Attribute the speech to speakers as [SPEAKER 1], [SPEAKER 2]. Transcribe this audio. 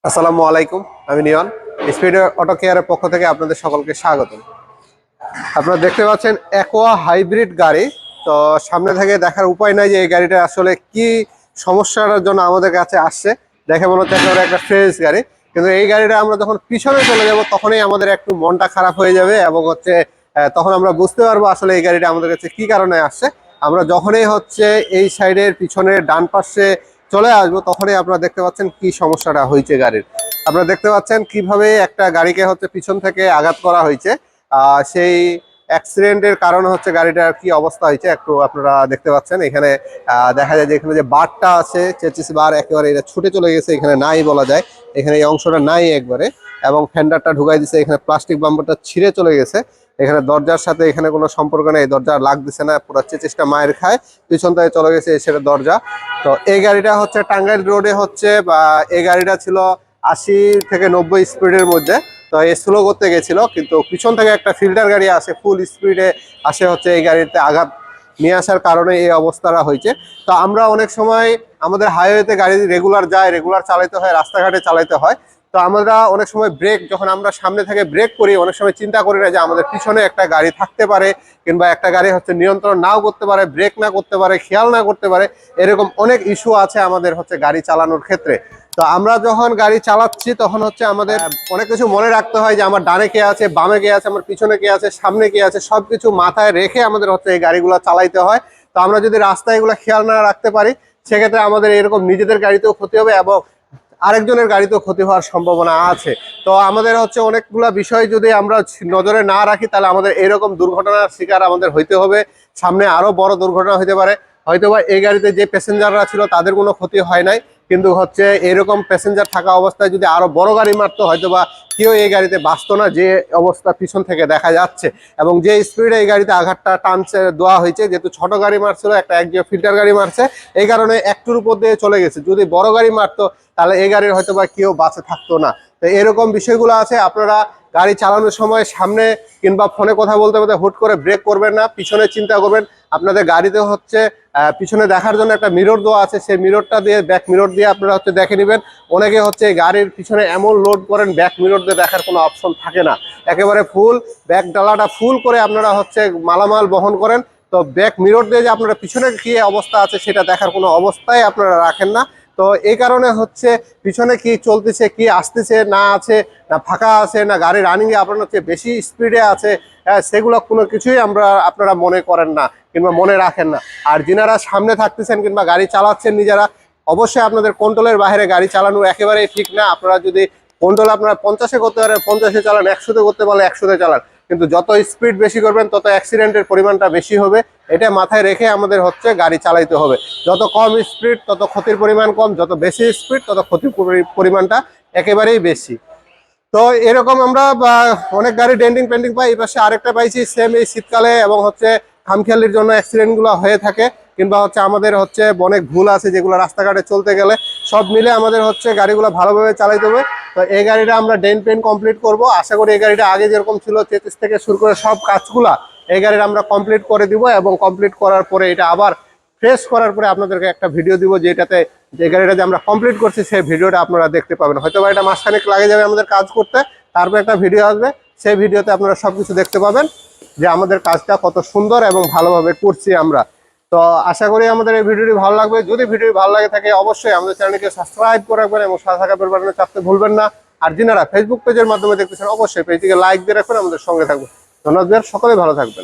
[SPEAKER 1] আসসালামু আলাইকুম, আমি নিয়ন স্পিড অটো কেয়ারের পক্ষ থেকে আপনাদের সকলকে স্বাগত। আপনারা দেখতে পাচ্ছেন অ্যাকোয়া হাইব্রিড গাড়ি। তো সামনে থেকে দেখার উপায় নাই যে এই গাড়িটা আসলে কি সমস্যার জন্য আমাদের কাছে আসছে। দেখে মনে হচ্ছে একেবারে একটা ফ্রেশ গাড়ি, কিন্তু এই গাড়িটা আমরা যখন পিছনে চলে যাব তখনই আমাদের একটু মনটা খারাপ হয়ে যাবে এবং তখন আমরা বুঝতে পারবো আসলে এই গাড়িটা আমাদের কাছে কি কারণে আসছে। আমরা যখনই এই সাইডের পিছনের ডান পাশে চলে আসবো তখনই আপনারা দেখতে পাচ্ছেন কি সমস্যাটা হয়েছে গাড়ির। আপনারা দেখতে পাচ্ছেন কিভাবে একটা গাড়িকে পিছন থেকে আঘাত করা হয়েছে। সেই অ্যাক্সিডেন্টের কারণে গাড়িটার কি অবস্থা হয়েছে একটু আপনারা দেখতে পাচ্ছেন। এখানে দেখা যায় যে এখানে যে বারটা আছে, চেসিস বার একেবারে এটা ছুটে চলে গেছে, এখানে নাই বলা যায়, এখানে এই অংশটা নাই একবারে। এবং ফেন্ডারটা ঢুকাই দিছে, এখানে প্লাস্টিক বাম্পারটা ছিঁড়ে চলে গেছে। এখানে দরজার সাথে এখানে কোনো সম্পর্ক নেই, দরজা লাগতেছে না, পুরো চেসিসটা মায়ের খায়, পিছন থেকে চলে গেছে সেটা দরজা। তো এই গাড়িটা টাঙ্গাইল রোডে বা এই গাড়িটা ছিল 80 থেকে 90 স্পিডের মধ্যে। তো এই স্লো করতে গেছিল, কিন্তু পিছন থেকে একটা ফিল্টার গাড়ি আসে, ফুল স্পিডে আসে, এই গাড়িতে আঘাত নিয়ে আসার কারণে এই অবস্থাটা হয়েছে। তো আমরা অনেক সময় আমাদের হাইওয়েতে গাড়ি রেগুলার যায়, রেগুলার চালাতে হয়, রাস্তাঘাটে চালাতে হয়। তো আমরা অনেক সময় যখন আমরা সামনে থেকে ব্রেক করি, অনেক সময় চিন্তা করি না যে আমাদের পিছনে একটা গাড়ি থাকতে পারে, কিংবা একটা গাড়ি নিয়ন্ত্রণ নাও করতে পারে, ব্রেক না করতে পারে, খেয়াল না করতে পারে। এরকম অনেক ইস্যু আছে আমাদের গাড়ি চালানোর ক্ষেত্রে। তো আমরা যখন গাড়ি চালাচ্ছি তখন আমাদের অনেক কিছু মনে রাখতে হয় যে আমার ডানে কে আছে, বামে কে আছে, আমার পিছনে কে আছে, সামনে কে আছে, সবকিছু মাথায় রেখে আমাদের এই গাড়িগুলো চালাইতে হয়। তো আমরা যদি রাস্তায় এগুলো খেয়াল না রাখতে পারি, সেক্ষেত্রে আমাদের এরকম নিজেদের গাড়িতেও ক্ষতি হবে এবং আরেকজনের গাড়িতেও ক্ষতি হওয়ার সম্ভাবনা আছে। তো আমাদের অনেকগুলো বিষয় যদি আমরা নজরে না রাখি, তাহলে আমাদের এরকম দুর্ঘটনার শিকার আমাদের হইতে হবে। সামনে আরো বড় দুর্ঘটনা হইতে পারে। হয়তোবা এই গাড়িতে যে প্যাসেঞ্জাররা ছিল তাদের কোনো ক্ষতি হয় নাই, কিন্তু এরকম প্যাসেঞ্জার থাকা অবস্থায় যদি আরো বড় গাড়ি মারতো, হয়তোবা কেউ এই গাড়িতে বাঁচতো না, যে অবস্থা পিছন থেকে দেখা যাচ্ছে। এবং যে স্পিডে এই গাড়িতে আঘাতটা টানছে দেওয়া হয়েছে, যেহেতু ছোট গাড়ি মারছিল, একটা একজিও ফিল্টার গাড়ি মারছে, এই কারণে একটুর উপর দিয়ে চলে গেছে। যদি বড় গাড়ি মারতো তাহলে এই গাড়ির হয়তোবা কেউ বাঁচে থাকতো না। তো এরকম বিষয়গুলো আছে। আপনারা গাড়ি চালানোর সময় সামনে কিংবা ফোনে কথা বলতে বলতে হুট করে ব্রেক করবেন না, পিছনে চিন্তা করবেন। আপনাদের গাড়িতে পিছনে দেখার জন্য একটা মিরর দেওয়া আছে, সেই মিররটা দিয়ে, ব্যাক মিরর দিয়ে আপনারা দেখে নেবেন। অনেকে গাড়ির পিছনে এমন লোড করেন, ব্যাক মিরর দিয়ে দেখার কোনো অপশন থাকে না, একেবারে ফুল ব্যাক ডালাটা ফুল করে আপনারা মালামাল বহন করেন। তো ব্যাক মিরর দিয়ে যে আপনারা পিছনে কি অবস্থা আছে সেটা দেখার কোনো অবস্থায় আপনারা রাখেন না। তো এই কারণে পিছনে কি চলতেছে, কি আসতেছে না আছে, না ফাঁকা আছে, না গাড়ি রানিং এ আপনার বেশি স্পিডে আছে, সেগুলো কোনো কিছুই আপনারা মনে করেন না কিংবা মনে রাখেন না। আর যিনারা সামনে থাকতেছেন কিংবা গাড়ি চালাচ্ছেন নিজেরা, অবশ্যই আপনাদের কন্ট্রোলের বাইরে গাড়ি চালানো একেবারেই ঠিক না। আপনারা যদি কন্ট্রোল আপনারা 50-এ করতে পারেন 50-এ চালান, 100-তে করতে পারলে 100-তে চালান, কিন্তু যত স্পিড বেশি করবেন তত অ্যাক্সিডেন্টের পরিমাণটা বেশি হবে। এটা মাথায় রেখে আমাদের গাড়ি চালাইতে হবে। যত কম স্পিড তত ক্ষতির পরিমাণ কম, যত বেশি স্পিড তত ক্ষতির পরিমাণটা একেবারেই বেশি। তো এরকম আমরা অনেক গাড়ি ডেন্টিং পেন্টিং পাই। এই পাশে আরেকটা পাইছি সেম এই শীতকালে, এবং খামখেয়ালির জন্য অ্যাক্সিডেন্ট গুলো হয়ে থাকে, কিংবা আমাদের অনেক ভুল আছে যেগুলো রাস্তাঘাটে চলতে গেলে। সব মিলে আমাদের গাড়িগুলো ভালোভাবে চালাইতে হবে। তো এই গাড়িটা আমরা ডেন্ট পেন্ট কমপ্লিট করব। আশা করি এই গাড়িটা আগে যেরকম ছিল, চেসিস থেকে শুরু করে সব কাজগুলা এই গাড়ির আমরা কমপ্লিট করে দিব, এবং কমপ্লিট করার পরে এটা আবার ফ্রেশ করার পরে আপনাদেরকে একটা ভিডিও দিব, যেটাতে যে গাড়িটা যে আমরা কমপ্লিট করছি সেই ভিডিওটা আপনারা দেখতে পাবেন। হয়তো এটা মাসখানেক লাগে যাবে আমাদের কাজ করতে, তারপর একটা ভিডিও আসবে, সেই ভিডিওতে আপনারা সবকিছু দেখতে পাবেন যে আমাদের কাজটা কত সুন্দর এবং ভালোভাবে করছি আমরা। তো আশা করি আমাদের এই ভিডিওটি ভালো লাগবে। যদি ভিডিওটি ভালো লাগে থাকে অবশ্যই আমাদের চ্যানেলকে সাবস্ক্রাইব করে রাখবেন এবং সাথে থাকা বেল বাটনে চাপতে ভুলবেন না। আর যিনারা ফেসবুক পেজের মাধ্যমে দেখতেছেন অবশ্যই পেজটিকে লাইক দিয়ে রাখবেন, আমাদের সঙ্গে থাকবেন। ধন্যবাদ, সকলে ভালো থাকবেন।